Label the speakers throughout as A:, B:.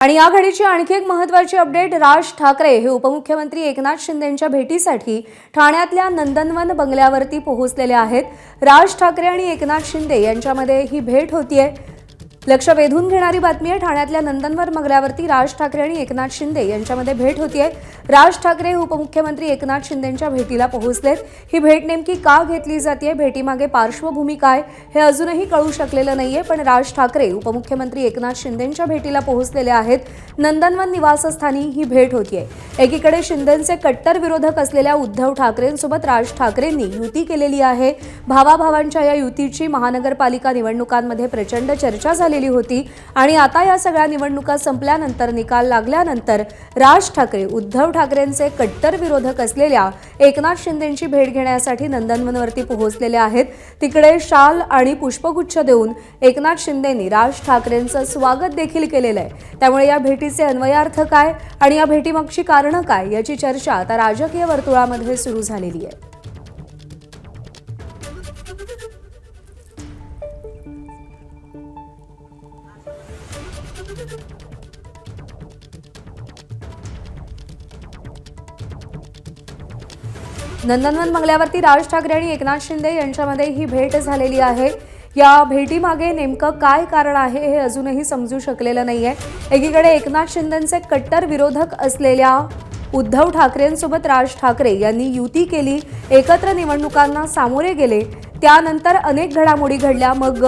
A: आणि या घडीची आणखी एक महत्त्वाची अपडेट। राज ठाकरे हे उपमुख्यमंत्री एकनाथ शिंदेंच्या भेटीसाठी ठाण्यातल्या नंदनवन बंगल्यावरती पोहोचलेले आहेत। राज ठाकरे आणि एकनाथ शिंदे यांच्यामध्ये ही भेट होतीये। लक्ष वेधून घेणारी बातमी आहे। ठाण्यातल्या नंदनवन बंगल्यावरती राज ठाकरे आणि एकनाथ शिंदे यांच्यामध्ये भेट होतीये। राज ठाकरे उपमुख्यमंत्री एकनाथ शिंदेंच्या भेटीला पोहोचलेत। ही भेट नेमकी का घेतली जाते, भेटीमागे पार्श्वभूमी काय हे अजूनही कळू शकलेलं नाहीये। पण राज ठाकरे उपमुख्यमंत्री एकनाथ शिंदेंच्या भेटीला पोहोचलेले आहेत। नंदनवन निवासस्थानी ही भेट होतीये। एकीकडे शिंदेंचे कट्टर विरोधक असलेल्या उद्धव ठाकरेंसोबत राज ठाकरेंनी युती केलेली आहे। भावाभावांच्या या युतीची महानगरपालिका निवडणुकांमध्ये प्रचंड चर्चा झालेली होती आणि आता या सगळ्या निवडणुका संपल्यानंतर निकाल लागल्यानंतर राज ठाकरे उद्धव ठाकरेंचे कट्टर विरोधक असलेल्या एकनाथ शिंदेंची भेट घेण्यासाठी नंदनवनवरती पोहोचलेले आहेत। तिकडे शाल आणि पुष्पगुच्छ देऊन एकनाथ शिंदेंनी राज ठाकरेंचं स्वागत देखील केलेलं आहे। त्यामुळे या भेटीचे अन्वयार्थ काय आणि या भेटीमागची कारणं काय याची चर्चा आता राजकीय वर्तुळामध्ये सुरू झालेली आहे। नंदनवन बंगल्यावरती राज ठाकरे आणि एकनाथ शिंदे यांच्यामध्ये ही भेट झालेली आहे। या भेटीमागे नेमकं काय कारण आहे हे अजूनही समजू शकलेलं नाहीये। एकीकडे एकनाथ शिंदेंचे कट्टर विरोधक असलेल्या उद्धव ठाकरेंसोबत राज ठाकरे यांनी युती केली, एकत्र निवडणुकांना सामोरे गेले। त्यानंतर अनेक घडामोडी घडल्या। मग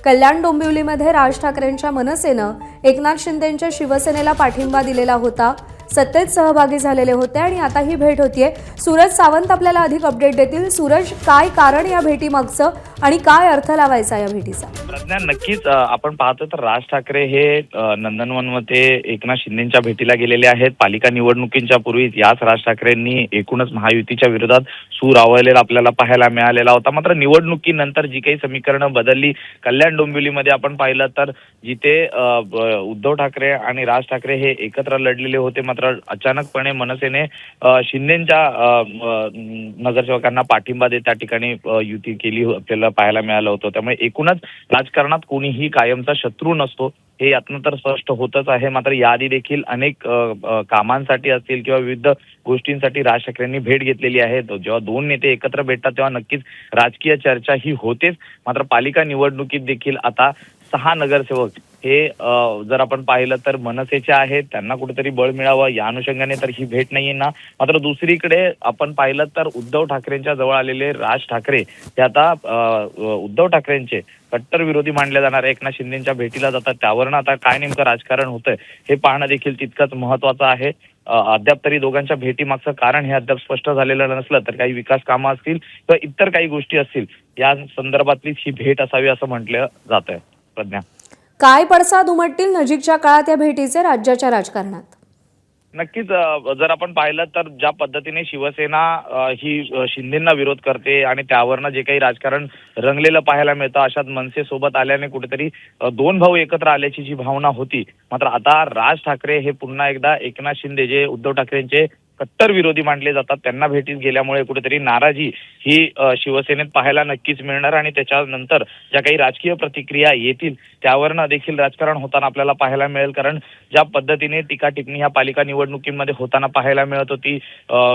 A: कल्याण डोंबिवलीमध्ये राज ठाकरेंच्या मनसेनं एकनाथ शिंदेंच्या शिवसेनेला पाठिंबा दिलेला होता, सत्तेत सहभागी झालेले होते आणि आता ही भेट होतीये। सूरज सावंत आपल्याला अधिक अपडेट देतील। सूरज, काय कारण या भेटीमागचं आणि काय अर्थ लावायचा या भेटीचा?
B: प्रज्ञा, नक्कीच आपण पाहतो तर राज ठाकरे हे नंदनवनमध्ये एकनाथ शिंदेंच्या भेटीला गेलेले आहेत। पालिका निवडणुकींच्या पूर्वीच याच राज ठाकरेंनी एकूणच महायुतीच्या विरोधात सूर आवळलेला आपल्याला पाहायला मिळालेला होता। मात्र निवडणुकीनंतर जी काही समीकरणं बदलली, कल्याण डोंबिवलीमध्ये आपण पाहिलं तर जिथे उद्धव ठाकरे आणि राज ठाकरे हे एकत्र लढलेले होते, मात्र अचानकपणे मनसेने शिंदेंच्या नगरसेवकांना पाठिंबा देत त्या ठिकाणी युती केली आपल्याला पाहायला मिळालं होतं। त्यामुळे एकूणच राजकारणात कोणीही कायमचा शत्रू नसतो हे यातनं तर स्पष्ट होतच आहे। मात्र याआधी देखील अनेक कामांसाठी असतील किंवा विविध गोष्टींसाठी राज ठाकरेंनी भेट घेतलेली आहे। जेव्हा दोन नेते एकत्र भेटतात तेव्हा नक्कीच राजकीय चर्चा ही होतेच। मात्र पालिका निवडणुकीत देखील आता 6 नगरसेवक हे जर आपण पाहिलं तर मनसेचे आहेत, त्यांना कुठेतरी बळ मिळावं या अनुषंगाने तर ही भेट नाहीये ना। मात्र दुसरीकडे आपण पाहिलं तर उद्धव ठाकरेंच्या जवळ आलेले राज ठाकरे हे आता उद्धव ठाकरेंचे कट्टर विरोधी मानले जाणारे एकनाथ शिंदेंच्या भेटीला जातात। त्यावरनं आता काय नेमकं राजकारण होतंय हे पाहणं देखील तितकंच महत्वाचं आहे। अद्याप तरी दोघांच्या भेटीमागचं कारण हे अद्याप स्पष्ट झालेलं नसलं तर काही विकास कामं असतील किंवा इतर काही गोष्टी असतील या संदर्भातलीच ही भेट असावी असं म्हटलं जात आहे। प्रज्ञा,
A: काय पडसाद उमटतील नजीकच्या काळात या भेटीचे राज्याच्या राजकारणात?
B: नक्कीच जर आपण पाहिलं तर ज्या पद्धतीने शिवसेना ही शिंदेंना विरोध करते आणि त्यावरनं जे काही राजकारण रंगलेलं पाहायला मिळतं, अशात मनसे सोबत आल्याने कुठेतरी दोन भाऊ एकत्र आल्याची जी भावना होती, मात्र आता राज ठाकरे हे पुन्हा एकदा एकनाथ शिंदे जे उद्धव ठाकरेंचे कट्टर विरोधी मानले जातात त्यांना भेटीत गेल्यामुळे कुठेतरी नाराजी ही शिवसेनेत पाहायला नक्कीच मिळणार आणि त्याच्यानंतर ज्या काही राजकीय प्रतिक्रिया येतील त्यावरनं देखील राजकारण होताना आपल्याला पाहायला मिळेल। कारण ज्या पद्धतीने टीका टिप्पणी ह्या पालिका निवडणुकीमध्ये होताना पाहायला मिळत होती,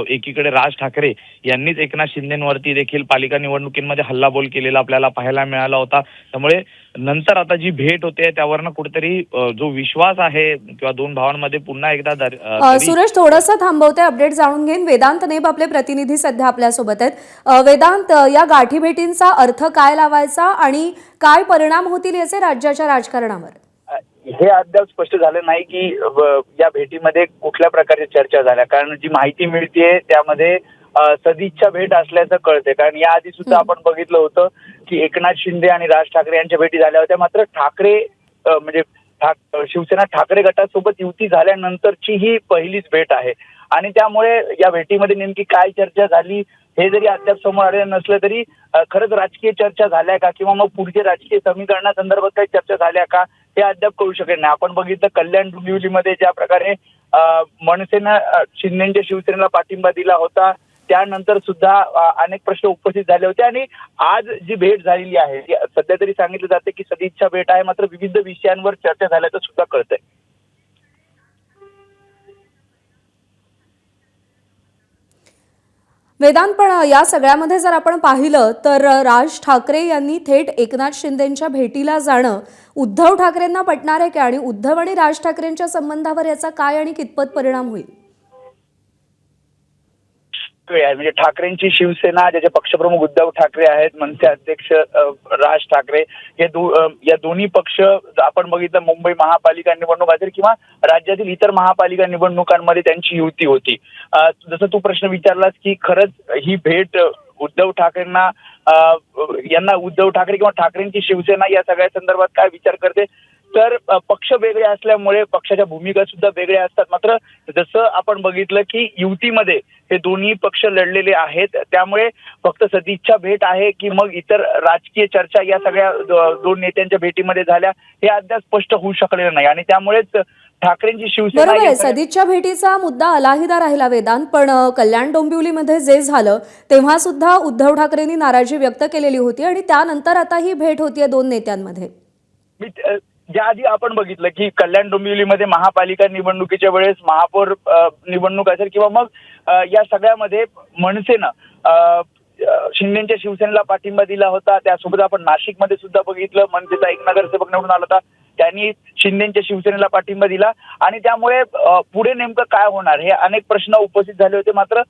B: एकीकडे राज ठाकरे यांनीच एकनाथ शिंदेंवरती देखील पालिका निवडणुकीमध्ये हल्लाबोल केलेला आपल्याला पाहायला मिळाला होता। त्यामुळे नंतर आता जी भेट होते त्यावरनं कुठेतरी जो विश्वास आहे किंवा दोन भावांमध्ये पुन्हा एकदा
A: सूरज, थोडंसं थांबवते, अपडेट जाणून घेईन। वेदांत नेब आपले प्रतिनिधी सध्या आपल्या सोबत आहेत। वेदांत, या गाठी भेटींचा अर्थ काय लावायचा आणि काय परिणाम होतील याचे राज्याच्या राजकारणावर?
C: हे अद्याप स्पष्ट झालं नाही की या भेटीमध्ये कुठल्या प्रकारच्या चर्चा झाल्या। कारण जी माहिती मिळते त्यामध्ये सदिच्छा भेट असल्याचं कळते। कारण याआधी सुद्धा आपण बघितलं होतं की एकनाथ शिंदे आणि राज ठाकरे यांच्या भेटी झाल्या होत्या, मात्र ठाकरे म्हणजे शिवसेना ठाकरे गटासोबत युती झाल्यानंतरची ही पहिलीच भेट आहे आणि त्यामुळे या भेटीमध्ये नेमकी काय चर्चा झाली हे जरी अद्याप समोर आलेलं नसलं तरी खरंच राजकीय चर्चा झाल्या का किंवा मग पुढचे राजकीय समीकरणासंदर्भात काही चर्चा झाल्या का हे अद्याप कळू शकेल नाही। आपण बघितलं कल्याण डोंबिवलीमध्ये ज्या प्रकारे मनसेनं शिंदेच्या शिवसेनेला पाठिंबा दिला होता त्यानंतर सुद्धा अनेक प्रश्न उपस्थित झाले होते आणि आज जी भेट झालेली आहे सध्या तरी सांगितलं जाते की सदिच्छा भेट आहे, मात्र विविध विषयांवर चर्चा झाल्याचं सुद्धा कळतंय।
A: वेदांत, पण या सगळ्यामध्ये जर आपण पाहिलं तर राज ठाकरे यांनी थेट एकनाथ शिंदेंच्या भेटीला जाणं उद्धव ठाकरेंना पटणार आहे का, आणि उद्धव आणि राज ठाकरेंच्या संबंधावर याचा काय आणि कितपत परिणाम होईल?
C: म्हणजे ठाकरेंची शिवसेना, ज्याचे पक्षप्रमुख उद्धव ठाकरे आहेत, मनसे अध्यक्ष राज ठाकरे, या दोन्ही पक्ष आपण बघितलं मुंबई महापालिका निवडणूक असेल किंवा राज्यातील इतर महापालिका निवडणुकांमध्ये त्यांची युती होती. जसं तू प्रश्न विचारलास की खरंच ही भेट उद्धव ठाकरेंना यांना उद्धव ठाकरे किंवा ठाकरेंची शिवसेना या सगळ्या संदर्भात काय विचार करते, तर पक्ष वेगळे असल्यामुळे पक्षाच्या भूमिका सुद्धा वेगळ्या असतात. मात्र जसं आपण बघितलं की युतीमध्ये हे दोन्ही पक्ष लढलेले आहेत, त्यामुळे फक्त सदिच्छा भेट आहे की मग इतर राजकीय चर्चा या सगळ्या दोन नेत्यांच्या भेटीमध्ये झाल्या हे अद्याप स्पष्ट होऊ शकलेलं नाही. आणि त्यामुळेच ठाकरेंची शिवसेना,
A: बरोबर आहे, सदिच्छा भेटीचा मुद्दा अलाहिदा राहिला वेदांत, पण कल्याण डोंबिवलीमध्ये जे झालं तेव्हा सुद्धा उद्धव ठाकरेंनी नाराजी व्यक्त केलेली होती आणि त्यानंतर आता ही भेट होतीये दोन नेत्यांमध्ये.
C: ज्या आधी आपण बघितलं की कल्याण डोंबिवलीमध्ये महापालिका निवडणुकीच्या वेळेस महापौर निवडणूक असेल किंवा मग या सगळ्यामध्ये मनसेनं शिंदेच्या शिवसेनेला पाठिंबा दिला होता. त्यासोबत आपण नाशिकमध्ये सुद्धा बघितलं, मनसेचा एक नगरसेवक निवडून आला होता, त्यांनी शिंदेच्या शिवसेनेला पाठिंबा दिला. आणि त्यामुळे पुढे नेमकं काय होणार हे अनेक प्रश्न उपस्थित झाले होते. मात्र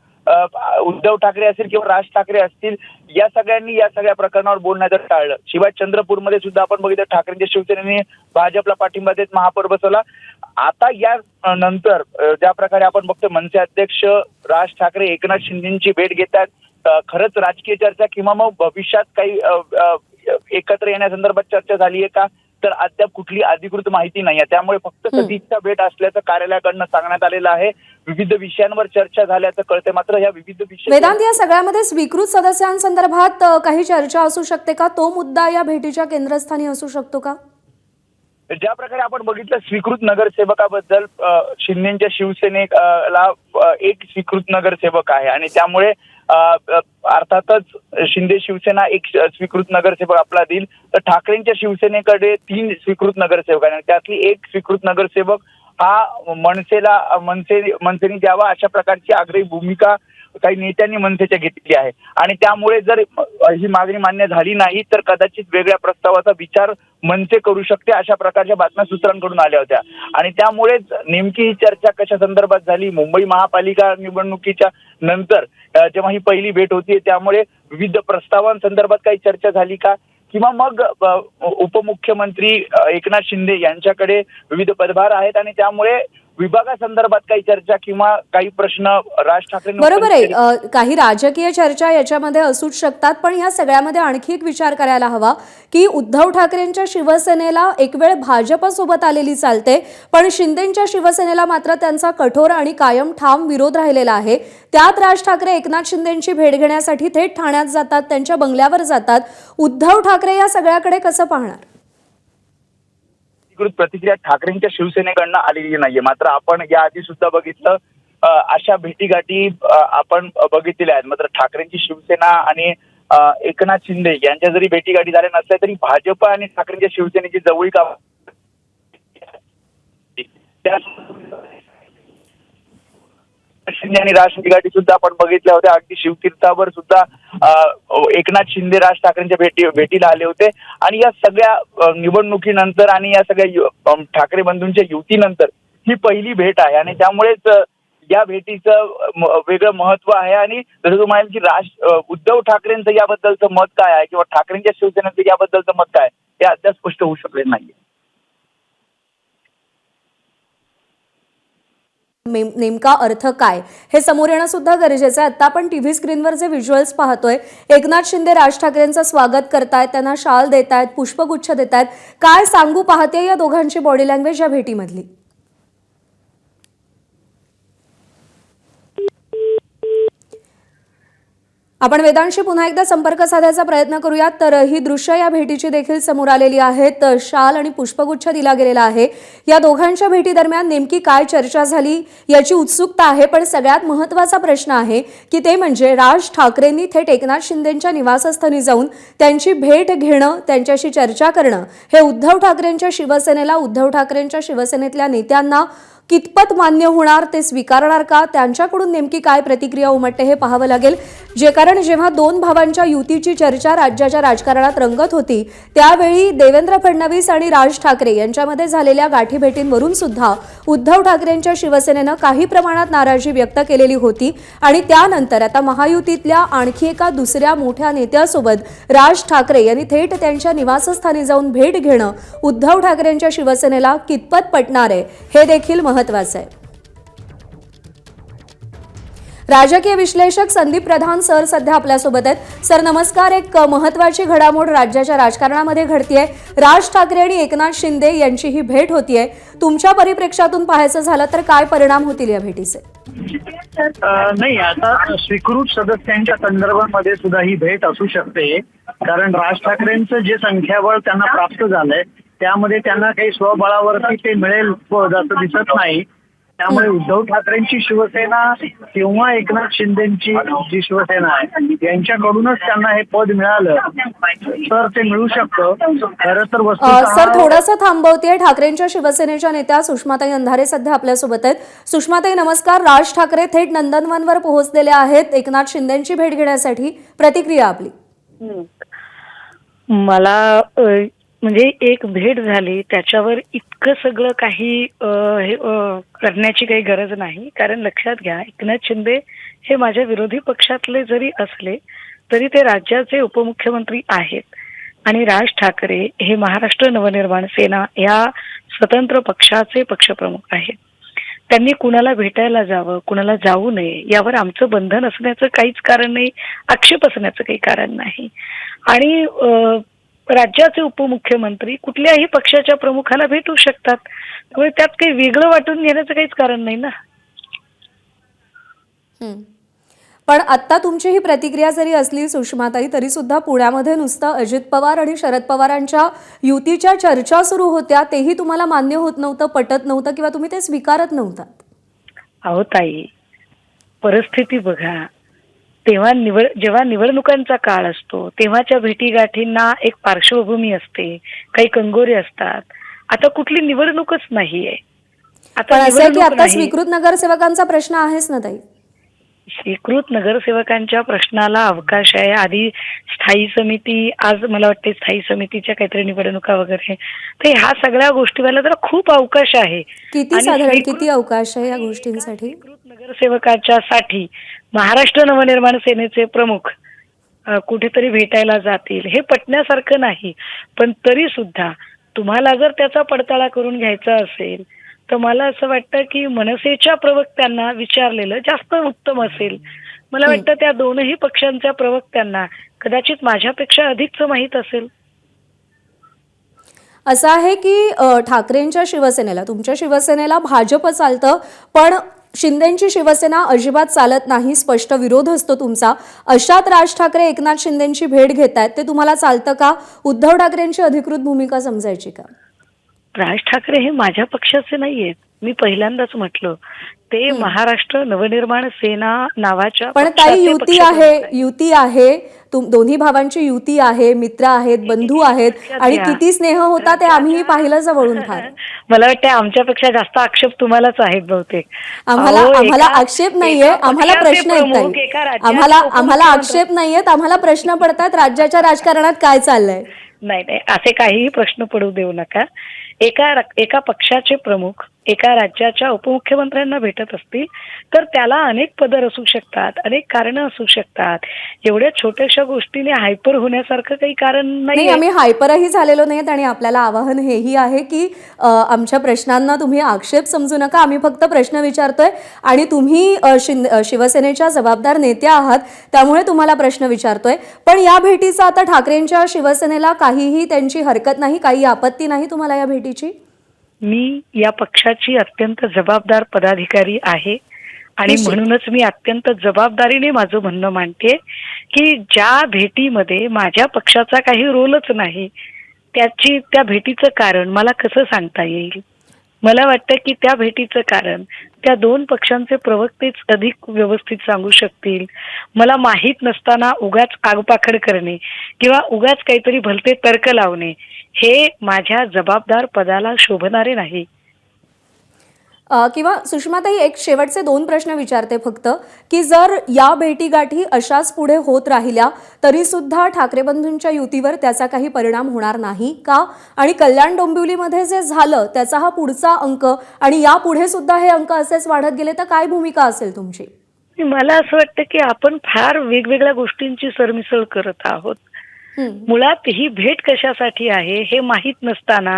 C: उद्धव ठाकरे असतील किंवा राज ठाकरे असतील, या सगळ्यांनी या सगळ्या प्रकरणावर बोलण्याचं टाळलं. शिवाय चंद्रपूरमध्ये सुद्धा आपण बघितलं ठाकरेंच्या शिवसेनेने भाजपला पाठिंबा देत महापौर बसवला. आता या नंतर ज्या प्रकारे आपण बघतो मनसे अध्यक्ष राज ठाकरे एकनाथ शिंदेची भेट घेतात, खरंच राजकीय चर्चा किंवा मग भविष्यात काही एकत्र येण्यासंदर्भात चर्चा झाली आहे का, तर अद्याप कुठली अधिकृत माहिती नाही आहे. त्यामुळे फक्त सदिच्छा भेट असल्याचं कार्यालयाकडनं सांगण्यात आलेलं आहे. विविध विषयांवर चर्चा झाल्याचं कळते. मात्र या विविध
A: वेदांत, या सगळ्यामध्ये स्वीकृत सदस्यांसंदर्भात काही चर्चा असू शकते का? तो मुद्दा या भेटीच्या केंद्रस्थानी असू शकतो का?
C: ज्या प्रकारे आपण बघितलं स्वीकृत नगरसेवकाबद्दल, शिंदेच्या शिवसेनेला एक स्वीकृत नगरसेवक आहे आणि त्यामुळे अर्थातच शिंदे शिवसेना एक स्वीकृत नगरसेवक आपला देईल. तर ठाकरेंच्या शिवसेनेकडे 3 स्वीकृत नगरसेवक आहे आणि त्यातली एक स्वीकृत नगरसेवक हा मनसेने द्यावा अशा प्रकारची आग्रही भूमिका काही नेत्यांनी मनसेच्या घेतली आहे. आणि त्यामुळे जर ही मागणी मान्य झाली नाही तर कदाचित वेगळ्या प्रस्तावाचा विचार मनसे करू शकते, अशा प्रकारच्या बातम्या सूत्रांकडून आल्या होत्या. आणि त्यामुळेच नेमकी ही चर्चा कशा संदर्भात झाली, मुंबई महापालिका निवडणुकीच्या नंतर जेव्हा ही पहिली भेट होती, त्यामुळे विविध प्रस्तावांसंदर्भात काही चर्चा झाली का, किंवा मग उपमुख्यमंत्री एकनाथ शिंदे यांच्याकडे विविध पदभार आहेत आणि त्यामुळे विभागासंदर्भात काही चर्चा किंवा काही प्रश्न राज ठाकरे.
A: बरोबर आहे, काही राजकीय चर्चा याच्यामध्ये असूच शकतात, पण ह्या सगळ्यामध्ये आणखी एक विचार करायला हवा की उद्धव ठाकरेंच्या शिवसेनेला एक वेळ भाजपसोबत आलेली चालते, पण शिंदेच्या शिवसेनेला मात्र त्यांचा कठोर आणि कायम ठाम विरोध राहिलेला आहे. त्यात राज ठाकरे एकनाथ शिंदेची भेट घेण्यासाठी थेट ठाण्यात जातात, त्यांच्या बंगल्यावर जातात. उद्धव ठाकरे या सगळ्याकडे कसं पाहणार?
C: अधिकृत प्रतिक्रिया ठाकरेंच्या शिवसेनेकडनं आलेली नाहीये. मात्र आपण याआधी सुद्धा बघितलं अशा भेटीगाठी आपण बघितलेल्या आहेत. मात्र ठाकरेंची शिवसेना आणि एकनाथ शिंदे यांच्या जरी भेटीगाठी झाल्या नसल्या तरी भाजप आणि ठाकरेंच्या शिवसेनेची जवळीक शिंदे आणि राज भेटीगाठी सुद्धा आपण बघितल्या होत्या. अगदी शिवतीर्थावर सुद्धा एकनाथ शिंदे राज ठाकरेंच्या भेटीला आले होते. आणि या सगळ्या निवडणुकीनंतर आणि या सगळ्या ठाकरे बंधूंच्या युतीनंतर ही पहिली भेट आहे आणि त्यामुळेच या भेटीचं वेगळं महत्व आहे. आणि जसं तू म्हणाल की उद्धव ठाकरेंचं याबद्दलचं मत काय आहे किंवा ठाकरेंच्या शिवसेनेचं याबद्दलचं मत काय हे अद्याप स्पष्ट होऊ शकले नाहीये.
A: नेमका अर्थ काय हे समोर येणं सुद्धा गरजेचं आहे. आता आपण टीव्ही स्क्रीनवर जे व्हिज्युअल्स पाहतोय, एकनाथ शिंदे राज ठाकरेंचं स्वागत करतायत, त्यांना शाल देतायत, पुष्पगुच्छ देतायत. काय सांगू पाहते या दोघांची बॉडी लँग्वेज या भेटीमधली? आपण वेदांशी पुन्हा एकदा संपर्क साधायचा प्रयत्न करूयात. तर ही दृश्य या भेटीची देखील समोर आलेली आहेत. शाल आणि पुष्पगुच्छ दिला गेलेला आहे. या दोघांच्या भेटी दरम्यान नेमकी काय चर्चा झाली याची उत्सुकता आहे. पण सगळ्यात महत्त्वाचा प्रश्न आहे की ते म्हणजे राज ठाकरेंनी थेट एकनाथ शिंदेंच्या निवासस्थानी जाऊन त्यांची भेट घेणं, त्यांच्याशी चर्चा करणं हे उद्धव ठाकरेंच्या शिवसेनेला, उद्धव ठाकरेंच्या शिवसेनेतल्या नेत्यांना कितपत मान्य होणार, ते स्वीकारणार का, त्यांच्याकडून नेमकी काय प्रतिक्रिया उमटते हे पाहावं लागेल. कारण जेव्हा दोन भावांच्या युतीची चर्चा राज्याच्या राजकारणात रंगत होती त्यावेळी देवेंद्र फडणवीस आणि राज ठाकरे यांच्यामध्ये झालेल्या गाठीभेटींवरून सुद्धा उद्धव ठाकरेंच्या शिवसेनेनं काही प्रमाणात नाराजी व्यक्त केलेली होती आणि त्यानंतर आता महायुतीतल्या आणखी एका दुसऱ्या मोठ्या नेत्यासोबत राज ठाकरे यांनी थेट त्यांच्या निवासस्थानी जाऊन भेट घेणं उद्धव ठाकरेंच्या शिवसेनेला कितपत पटणार आहे हे देखील महत्त्वाचं आहे. राजकीय विश्लेषक संदीप प्रधान सर सध्या आपल्यासोबत आहेत. सर नमस्कार. एक महत्त्वाची घडामोड राज्याच्या राजकारणामध्ये घडतीये. राज ठाकरे आणि एकनाथ शिंदे यांची ही भेट होतीये. तुमच्या परिप्रेक्ष्यातून पाहायचं झालं तर काय परिणाम होतील या भेटीचे?
D: नाही, आता स्वीकृत सदस्यांच्या संदर्भामध्ये सुद्धा ही भेट असू शकते, कारण राज ठाकरेंचं जे संख्याबळ त्यांना प्राप्त झालंय त्यामध्ये त्यांना काही स्वबळावरती ते मिळेल असं दिसत नाही. त्यामुळे उद्धव ठाकरेंची शिवसेना किंवा एकनाथ शिंदेची जी शिवसेना आहे यांच्याकडूनच त्यांना हे पद मिळालं तर ते मिळू शकतं. खरं तर
A: सर थोडंसं थांबवतेय. ठाकरेंच्या शिवसेनेच्या नेत्या सुषमाताई अंधारे सध्या आपल्यासोबत आहेत. सुषमाताई नमस्कार. राज ठाकरे थेट नंदनवनवर पोहोचलेले आहेत एकनाथ शिंदेची भेट घेण्यासाठी. प्रतिक्रिया आपली?
E: मला म्हणजे एक भेट झाली त्याच्यावर इतकं सगळं काही करण्याची काही गरज नाही. कारण लक्षात घ्या, एकनाथ शिंदे हे माझ्या विरोधी पक्षातले जरी असले तरी ते राज्याचे उपमुख्यमंत्री आहेत आणि राज ठाकरे हे महाराष्ट्र नवनिर्माण सेना या स्वतंत्र पक्षाचे पक्षप्रमुख आहेत. त्यांनी कुणाला भेटायला जावं, कुणाला जाऊ नये यावर आमचं बंधन असण्याचं काहीच कारण नाही, आक्षेप असण्याचं काही कारण नाही. आणि राज्याचे उपमुख्यमंत्री कुठल्याही पक्षाच्या प्रमुखाला भेटू शकतात, त्यामुळे त्यात काही वेगळं वाटून घेण्याचं काहीच कारण नाही ना.
A: पण आता तुमची ही प्रतिक्रिया जरी असली सुषमाताई, तरी सुद्धा पुण्यामध्ये नुसतं अजित पवार आणि शरद पवारांच्या युतीच्या चर्चा सुरू होत्या, तेही तुम्हाला मान्य होत नव्हतं, पटत नव्हतं किंवा तुम्ही ते स्वीकारत नव्हतात.
E: अहो ताई, परिस्थिती बघा. जेव्हा निवडणुकांचा काळ असतो तेव्हाच्या भेटीगाठींना एक पार्श्वभूमी असते, काही कंगोरे असतात. आता कुठली निवडणूकच नाहीये.
A: आता स्वीकृत नगरसेवकांचा प्रश्न आहेच ना ताई.
E: स्वीकृत नगरसेवकांच्या प्रश्नाला अवकाश आहे. आधी स्थायी समिती, आज मला वाटते स्थायी समितीच्या काहीतरी निवडणुका वगैरे, तर ह्या सगळ्या गोष्टीला जरा खूप अवकाश आहे.
A: किती अवकाश आहे या गोष्टींसाठी?
E: स्वीकृत नगरसेवकाच्या साठी महाराष्ट्र नवनिर्माण सेनेचे प्रमुख कुठेतरी भेटायला जातील हे पटण्यासारखं नाही. पण तरी सुद्धा तुम्हाला जर त्याचा पडताळा करून घ्यायचा असेल तर मला असं वाटतं की मनसेच्या प्रवक्त्यांना विचारलेलं जास्त उत्तम असेल. मला वाटतं त्या दोनही पक्षांच्या प्रवक्त्यांना कदाचित माझ्यापेक्षा अधिकच माहीत असेल.
A: असं आहे की ठाकरेंच्या शिवसेनेला, तुमच्या शिवसेनेला भाजप चालतं पण शिंदेची शिवसेना अजिबात चालत नाही, स्पष्ट विरोध असतो तुमचा. अशात राज ठाकरे एकनाथ शिंदेची भेट घेतायत, ते तुम्हाला चालतं का? उद्धव ठाकरेंची अधिकृत भूमिका समजायची का?
E: राज ठाकरे हे माझ्या पक्षाचे नाहीयेत. मी पहिल्यांदाच म्हटलं ते महाराष्ट्र नवनिर्माण सेना नावाच्या.
A: पण ताई युती आहे दोन्ही भावांची युती आहे, मित्र आहेत, बंधू आहेत आणि किती स्नेह होता ते आम्हीही पाहिलं जवळून फार.
E: मला वाटतं आमच्यापेक्षा जास्त आक्षेप तुम्हालाच आहेत बहुतेक.
A: आम्हाला आक्षेप नाहीये, आम्हाला प्रश्न येत. आम्हाला आक्षेप नाहीयेत, आम्हाला प्रश्न पडतात राज्याच्या राजकारणात काय चाललंय.
E: नाही, असे काहीही प्रश्न पडू देऊ नका. एका पक्षाचे प्रमुख एका राज्याच्या उपमुख्यमंत्र्यांना भेटत असतील तर त्याला अनेक पदर असू शकतात, अनेक कारणं असू शकतात. एवढ्या छोट्याशा गोष्टीने हायपर होण्यासारखं काही कारण नाही.
A: आम्ही हायपरही झालेलो नाहीत आणि आपल्याला आवाहन हेही आहे की आमच्या प्रश्नांना तुम्ही आक्षेप समजू नका. आम्ही फक्त प्रश्न विचारतोय आणि तुम्ही शिवसेनेच्या जबाबदार नेत्या आहात, त्यामुळे तुम्हाला प्रश्न विचारतोय. पण या भेटीचा आता ठाकरेंच्या शिवसेनेला काहीही त्यांची हरकत नाही, काही आपत्ती नाही तुम्हाला या भेटीची?
E: मी या पक्षाची अत्यंत जबाबदार पदाधिकारी आहे आणि म्हणूनच मी अत्यंत जबाबदारीने माझं म्हणणं मांडते की ज्या भेटीमध्ये माझ्या पक्षाचा काही रोलच नाही त्या भेटीचं कारण मला कसं सांगता येईल. मला वाटतं की त्या भेटीचं कारण त्या दोन पक्षांचे प्रवक्तेच अधिक व्यवस्थित सांगू शकतील. मला माहीत नसताना उगाच आगपाखड करणे किंवा उगाच काहीतरी भलते तर्क लावणे हे माझ्या जबाबदार पदाला शोभणारे नाही.
A: किंवा सुषमाताई, एक शेवटचे 2 प्रश्न विचारते फक्त, की जर या भेटीगाठी अशाच पुढे होत राहिल्या तरी सुद्धा ठाकरे बंधूंच्या युतीवर त्याचा काही परिणाम होणार नाही का? आणि कल्याण डोंबिवलीमध्ये जे झालं त्याचा हा पुढचा अंक आणि यापुढे सुद्धा हे अंक असेच वाढत गेले तर काय भूमिका असेल तुमची?
E: मला असं वाटतं की आपण फार वेगवेगळ्या गोष्टींची सरमिसळ करत आहोत. मुळात ही भेट कशासाठी आहे हे माहीत नसताना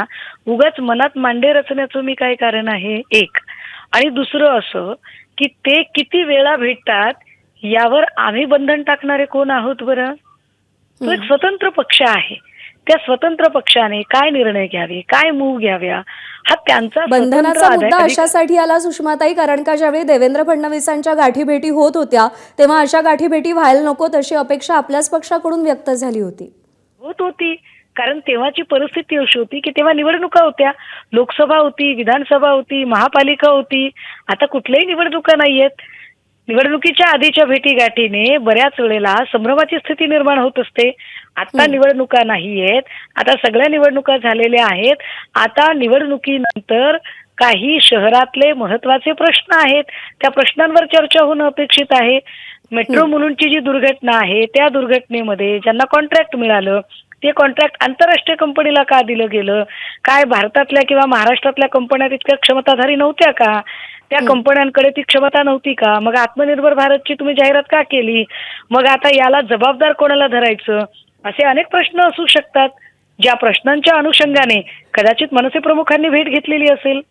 E: उगाच मनात मांडे रचण्याचं मी काय कारण आहे एक. आणि दुसरं असं की ते किती वेळा भेटतात यावर आम्ही बंधन टाकणारे कोण आहोत बरं? तो एक स्वतंत्र पक्ष आहे. त्या स्वतंत्र पक्षाने काय निर्णय घ्यावे, काय मूव घ्याव्या, हा त्यांचा
A: बंधनाचा मुद्दा
E: स्वतंत्र
A: अशासाठी आला सुषमाताई, कारण का ज्यावेळी देवेंद्र फडणवीसांच्या गाठीभेटी होत होत्या तेव्हा अशा गाठीभेटी व्हायला नकोत अशी अपेक्षा आपल्याच पक्षाकडून व्यक्त झाली होती.
E: होत होती. कारण तेव्हाची परिस्थिती अशी होती की तेव्हा निवडणुका होत्या. लोकसभा होती, विधानसभा होती, महापालिका होती. आता कुठल्याही निवडणुका नाहीयेत. निवडणुकीच्या आधीच्या भेटीगाठीने बऱ्याच वेळेला संभ्रमाची स्थिती निर्माण होत असते. आता निवडणुका नाहीयेत. आता सगळ्या निवडणुका झालेल्या आहेत. आता निवडणुकीनंतर काही शहरातले महत्वाचे प्रश्न आहेत. त्या प्रश्नांवर चर्चा होणं अपेक्षित आहे. मेट्रो मुलुंडची जी दुर्घटना आहे त्या दुर्घटनेमध्ये ज्यांना कॉन्ट्रॅक्ट मिळालं ते कॉन्ट्रॅक्ट आंतरराष्ट्रीय कंपनीला का दिलं गेलं? काय भारतातल्या किंवा महाराष्ट्रातल्या कंपन्या तितक्या क्षमताधारी नव्हत्या का? त्या कंपन्यांकडे ती क्षमता नव्हती का? मग आत्मनिर्भर भारतची तुम्ही जाहिरात का केली? मग आता याला जबाबदार कोणाला धरायचं? असे अनेक प्रश्न असू शकतात. ज्या प्रश्नांच्या अनुषंगाने कदाचित मनसे प्रमुखांनी भेट घेतलेली असेल.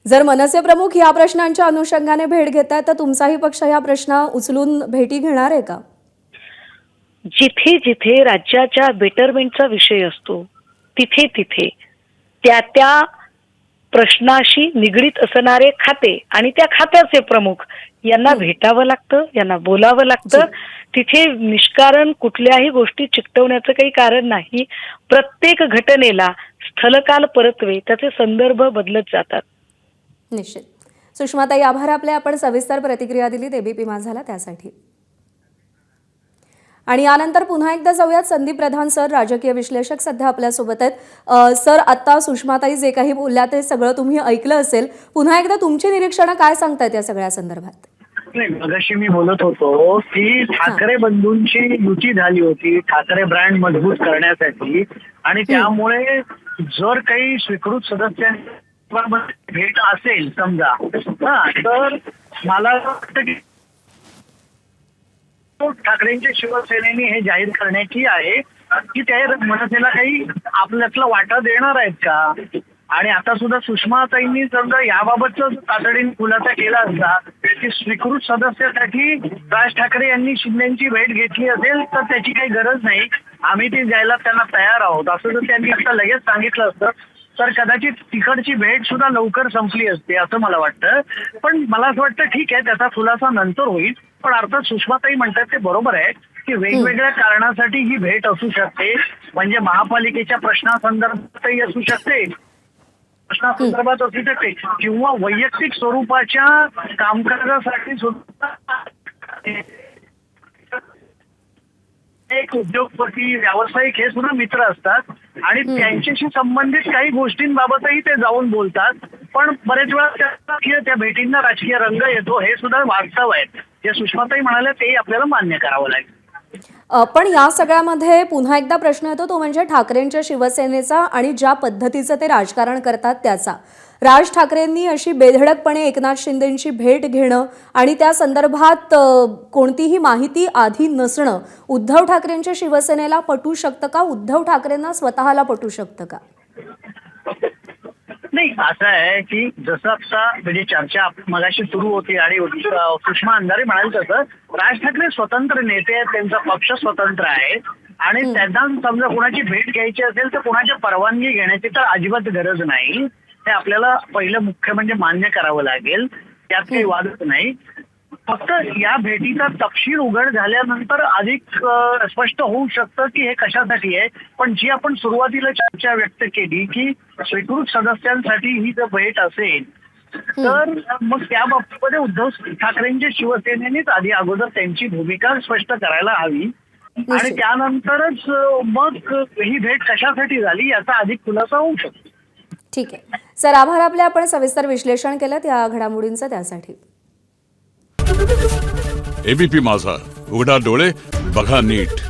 A: जर मनसे प्रमुख या प्रश्नांच्या अनुषंगाने भेट घेतात तर तुमचाही पक्ष या प्रश्न उचलून भेटी घेणार आहे का?
E: जिथे जिथे राज्याच्या बेटरमेंटचा विषय असतो तिथे तिथे त्या त्या प्रश्नाशी निगडीत असणारे खाते आणि त्या खात्याचे प्रमुख यांना भेटावं लागतं, यांना बोलावं लागतं. तिथे निष्कारण कुठल्याही गोष्टी चिकटवण्याचं काही कारण नाही. प्रत्येक घटनेला स्थलकाल परत्वे त्याचे संदर्भ बदलत जातात.
A: निश्चित. सुषमाताई, आभार आपले. आपण सविस्तर प्रतिक्रिया दिली एबीपी माझाला त्यासाठी. आणि यानंतर पुन्हा एकदा जाऊयात. संदीप प्रधान सर, राजकीय विश्लेषक, सध्या आपल्यासोबत आहेत. सर, आता सुषमाताई जे काही बोलल्या ते सगळं तुम्ही ऐकलं असेल. पुन्हा एकदा तुमची निरीक्षणं काय सांगतायत या सगळ्या संदर्भात?
D: नाही, मगाशी मी बोलत होतो की ठाकरे बंधूंची युती झाली होती ठाकरे ब्रँड मजबूत करण्यासाठी आणि त्यामुळे जर काही स्वीकृत सदस्यांची भेट असेल समजा तर मला वाटतं की ठाकरेंच्या शिवसेनेने हे जाहीर करण्याची आहे की त्या मनसेला काही आपल्यातला वाटा देणार आहेत का? आणि आता सुद्धा सुषमाताईंनी समजा याबाबतचा तातडीने खुलासा केला असता की स्वीकृत सदस्यासाठी राज ठाकरे यांनी शिंदेची भेट घेतली असेल तर त्याची काही गरज नाही, आम्ही ती द्यायला त्यांना तयार आहोत असं जर त्यांनी आता लगेच सांगितलं असतं तर कदाचित तिकडची भेट सुद्धा लवकर संपली असते असं मला वाटतं. पण मला असं वाटतं ठीक आहे, त्याचा खुलासा नंतर होईल. पण अर्थात सुषमाताई म्हणतात ते बरोबर आहे की वेगवेगळ्या कारणासाठी ही भेट असू शकते. म्हणजे महापालिकेच्या प्रश्नासंदर्भातही असू शकते, प्रश्नासंदर्भात असू शकते किंवा वैयक्तिक स्वरूपाच्या कामकाजासाठी सुद्धा. एक उद्योगपती, व्यावसायिक हे सुद्धा मित्र असतात आणि त्यांच्याशी संबंधित काही गोष्टींबाबतही ते जाऊन बोलतात. पण बरेच वेळा त्या भेटींना राजकीय रंग येतो, हे सुद्धा वास्तव आहे. जे सुषमाताई म्हणाले ते आपल्याला मान्य करावं लागेल.
A: पण या सगळ्यामध्ये पुन्हा एकदा प्रश्न येतो, तो म्हणजे ठाकरेंच्या शिवसेनेचा आणि ज्या पद्धतीचं ते राजकारण करतात त्याचा. राज ठाकरेंनी अशी बेधडकपणे एकनाथ शिंदेंची भेट घेणं आणि त्या संदर्भात कोणतीही माहिती आधी नसणं उद्धव ठाकरेंच्या शिवसेनेला पटू शकतं का? उद्धव ठाकरेंना स्वतःला पटू शकतं का?
D: नाही, असं आहे की जसं आता म्हणजे चर्चा मगाशी सुरू होती आणि सुषमा अंधारे म्हणाले तसं राज ठाकरे स्वतंत्र नेते आहेत, त्यांचा पक्ष स्वतंत्र आहे आणि त्यांना समजा कोणाची भेट घ्यायची असेल तर कोणाची परवानगी घेण्याची तर अजिबात गरज नाही. हे आपल्याला पहिलं मुख्य म्हणजे मान्य करावं लागेल, त्यात काही वादच नाही. फक्त या भेटीचा तपशील उघड झाल्यानंतर अधिक स्पष्ट होऊ शकतं की हे कशासाठी आहे. पण जी आपण सुरुवातीला चर्चा व्यक्त केली की स्वीकृत सदस्यांसाठी ही जर भेट असेल तर मग त्या बाबतीमध्ये उद्धव ठाकरेंच्या शिवसेनेनेच आधी अगोदर त्यांची भूमिका स्पष्ट करायला हवी आणि त्यानंतरच मग ही भेट कशासाठी झाली याचा अधिक खुलासा होऊ शकतो.
A: ठीक आहे सर, आभार आपले. आपण सविस्तर विश्लेषण केलं या घडामोडींचं, त्यासाठी.
F: एबीपी माझा, उघडा डोळे बघा नीट.